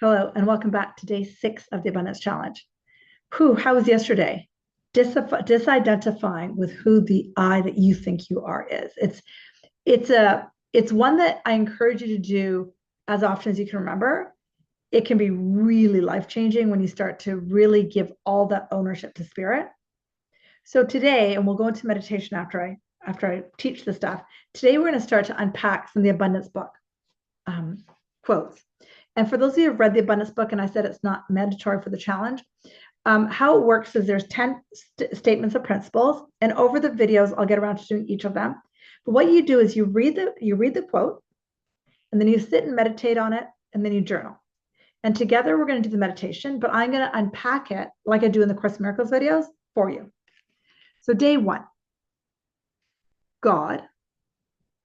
Hello, and welcome back to day 6 of the Abundance Challenge. How was yesterday? Disidentifying with who the I that you think you are is. It's one that I encourage you to do as often as you can remember. It can be really life-changing when you start to really give all that ownership to spirit. So today, and we'll go into meditation after I teach this stuff. Today, we're going to start to unpack from the Abundance book quotes. And for those of you who have read the Abundance book, and I said it's not mandatory for the challenge, how it works is there's 10 statements of principles, and over the videos, I'll get around to doing each of them. But what you do is you read the quote, and then you sit and meditate on it, and then you journal. And together we're going to do the meditation, but I'm going to unpack it like I do in the Course in Miracles videos for you. So day 1, God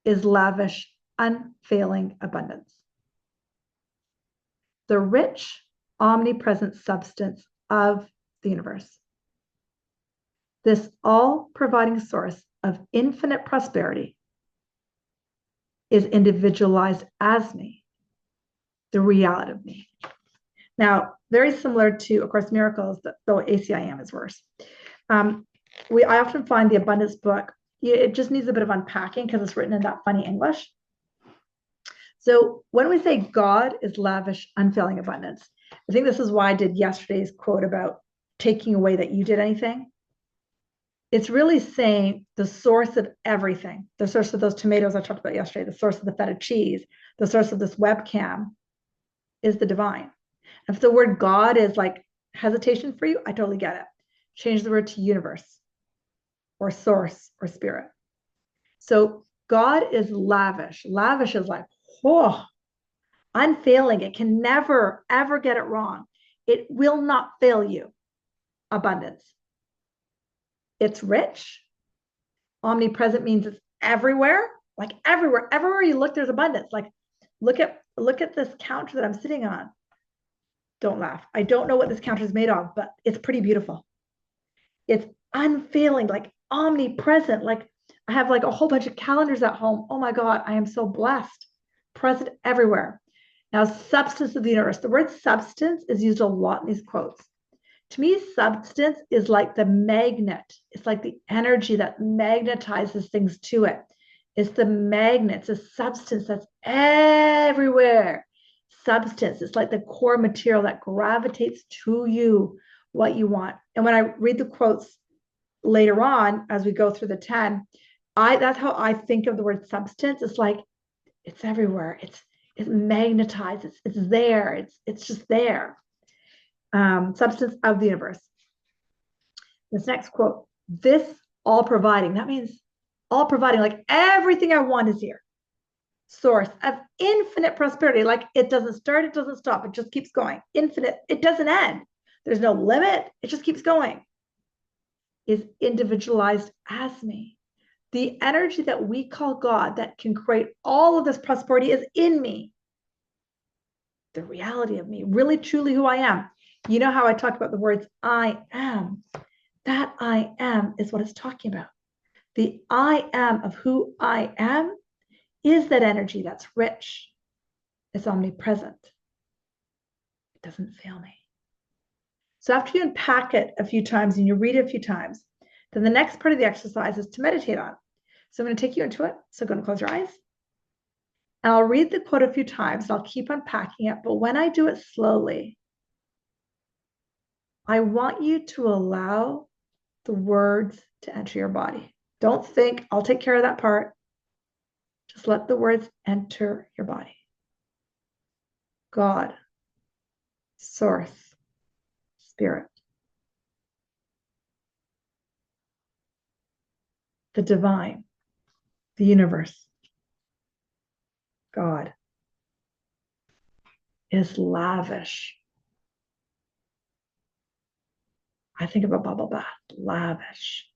is lavish, unfailing abundance. The rich, omnipresent substance of the universe. This all-providing source of infinite prosperity is individualized as me, the reality of me. Now, very similar to A Course in Miracles, though ACIM is worse. I often find the Abundance book, it just needs a bit of unpacking because it's written in that funny English. So when we say God is lavish, unfailing abundance, I think this is why I did yesterday's quote about taking away that you did anything. It's really saying the source of everything, the source of those tomatoes I talked about yesterday, the source of the feta cheese, the source of this webcam is the divine. If the word God is like hesitation for you, I totally get it. Change the word to universe or source or spirit. So God is lavish. Lavish is like, unfailing. It can never, ever get it wrong. It will not fail you. Abundance. It's rich. Omnipresent means it's everywhere. Like everywhere. Everywhere you look, there's abundance. Like look at this counter that I'm sitting on. Don't laugh. I don't know what this counter is made of, but it's pretty beautiful. It's unfailing, like omnipresent. Like I have like a whole bunch of calendars at home. Oh my God, I am so blessed. Present everywhere. Now, substance of the universe. The word substance is used a lot in these quotes. To me, substance is like the magnet. It's like the energy that magnetizes things to it. It's the magnet. It's a substance that's everywhere. Substance. It's like the core material that gravitates to you, what you want. And when I read the quotes later on, as we go through the 10, that's how I think of the word substance. It's like it's everywhere. It's magnetized. It's there. It's just there. Substance of the universe. This next quote, this all providing, that means all providing, like everything I want is here. Source of infinite prosperity, like it doesn't start, it doesn't stop, it just keeps going. Infinite, it doesn't end. There's no limit, it just keeps going. Is individualized as me. The energy that we call God that can create all of this prosperity is in me. The reality of me, really truly who I am. You know how I talked about the words I am? That I am is what it's talking about. The I am of who I am is that energy that's rich. It's omnipresent. It doesn't fail me. So after you unpack it a few times and you read it a few times, then the next part of the exercise is to meditate on. So I'm going to take you into it. So go and close your eyes. And I'll read the quote a few times and I'll keep unpacking it. But when I do it slowly, I want you to allow the words to enter your body. Don't think, I'll take care of that part. Just let the words enter your body. God, source, spirit. The divine, the universe, God is lavish. I think of a bubble bath, lavish.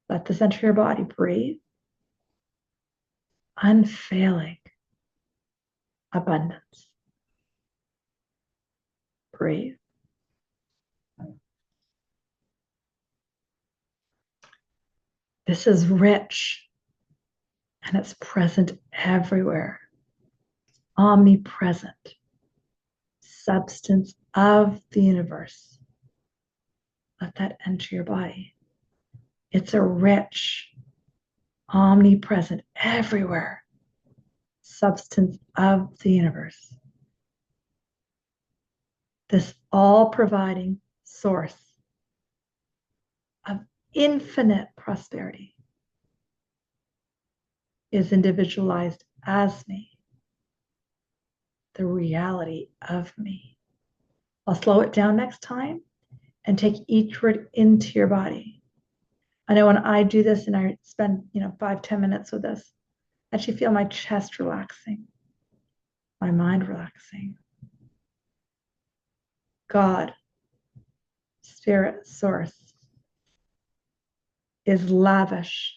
Let this enter your body. Breathe. Unfailing abundance. Breathe. This is rich and it's present everywhere. Omnipresent. substance of the universe. Let that enter your body. It's a rich, omnipresent, everywhere substance of the universe. This all-providing source of infinite prosperity is individualized as me, the reality of me. I'll slow it down next time and take each word into your body. I know when I do this and I spend 5-10 minutes with this, I actually feel my chest relaxing, my mind relaxing. God, Spirit, Source, is lavish,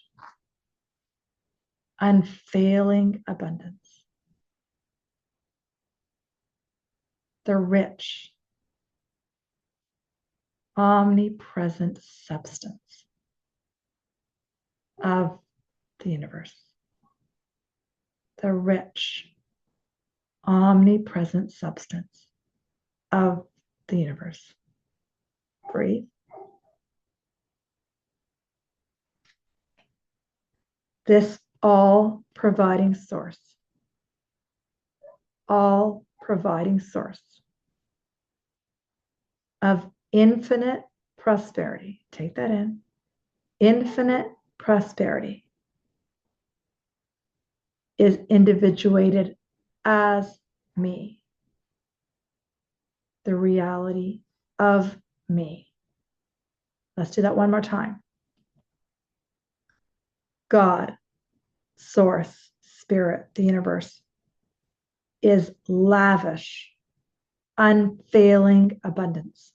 unfailing abundance. The rich, omnipresent substance of the universe. The rich, omnipresent substance of the universe. Breathe. This all-providing source, all-providing source of infinite prosperity. Take that in. Infinite prosperity is individuated as me, the reality of me. Let's do that one more time. God, Source, Spirit, the universe is lavish, unfailing abundance.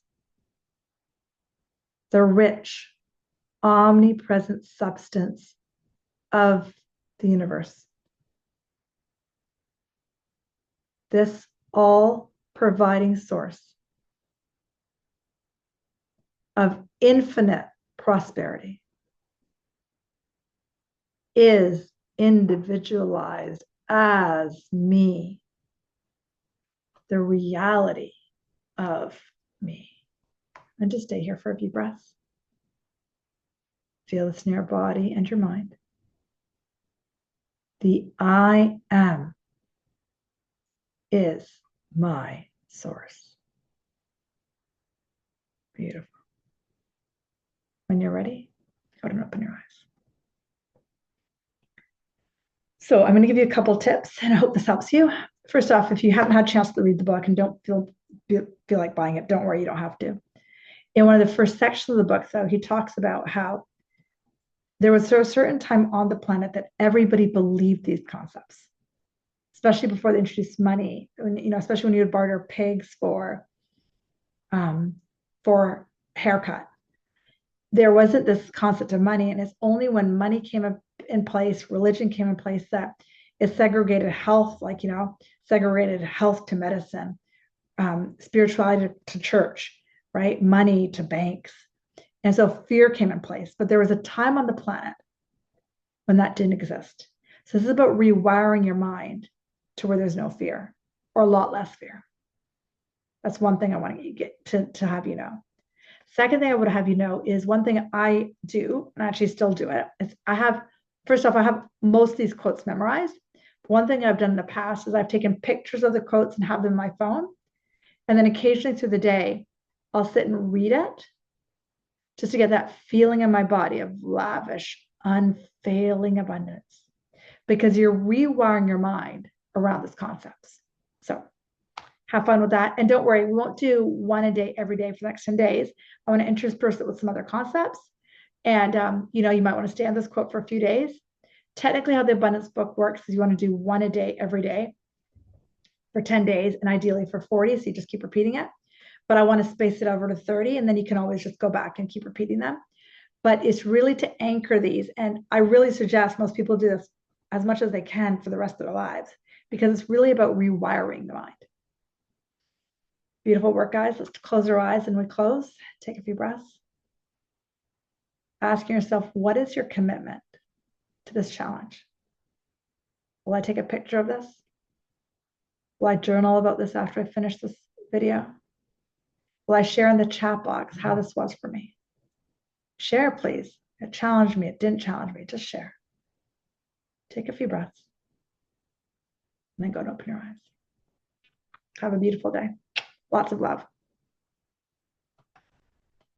The rich, omnipresent substance of the universe. This all-providing source of infinite prosperity is individualized as me, the reality of me. And just stay here for a few breaths. Feel this in your body and your mind. The I am is my source. Beautiful. When you're ready, go ahead and open your eyes. So I'm going to give you a couple tips, and I hope this helps you. First off, if you haven't had a chance to read the book and don't feel like buying it, don't worry, you don't have to. In one of the first sections of the book, though, he talks about how there was a certain time on the planet that everybody believed these concepts, especially before they introduced money. Especially when you would barter pigs for haircut. There wasn't this concept of money, and it's only when money came in place, religion came in place, that it segregated health, segregated health to medicine, spirituality to church, right? Money to banks. And so fear came in place. But there was a time on the planet when that didn't exist. So this is about rewiring your mind to where there's no fear, or a lot less fear. That's one thing I want to get to have you know. Second thing I would have you know is one thing I do, and I actually still do it, is I have most of these quotes memorized. One thing I've done in the past is I've taken pictures of the quotes and have them on my phone. And then occasionally through the day, I'll sit and read it just to get that feeling in my body of lavish, unfailing abundance, because you're rewiring your mind around these concepts. So have fun with that. And don't worry, we won't do one a day every day for the next 10 days. I want to intersperse it with some other concepts. And, you might want to stay on this quote for a few days. Technically, how the abundance book works is you want to do one a day every day for 10 days, and ideally for 40. So you just keep repeating it. But I want to space it over to 30, and then you can always just go back and keep repeating them. But it's really to anchor these. And I really suggest most people do this as much as they can for the rest of their lives, because it's really about rewiring the mind. Beautiful work, guys. Let's close our eyes, and we close. Take a few breaths. Asking yourself, what is your commitment to this challenge? Will I take a picture of this? Will I journal about this after I finish this video? Will I share in the chat box how this was for me? Share, please. It challenged me. It didn't challenge me. Just share. Take a few breaths. And then go and open your eyes. Have a beautiful day. Lots of love.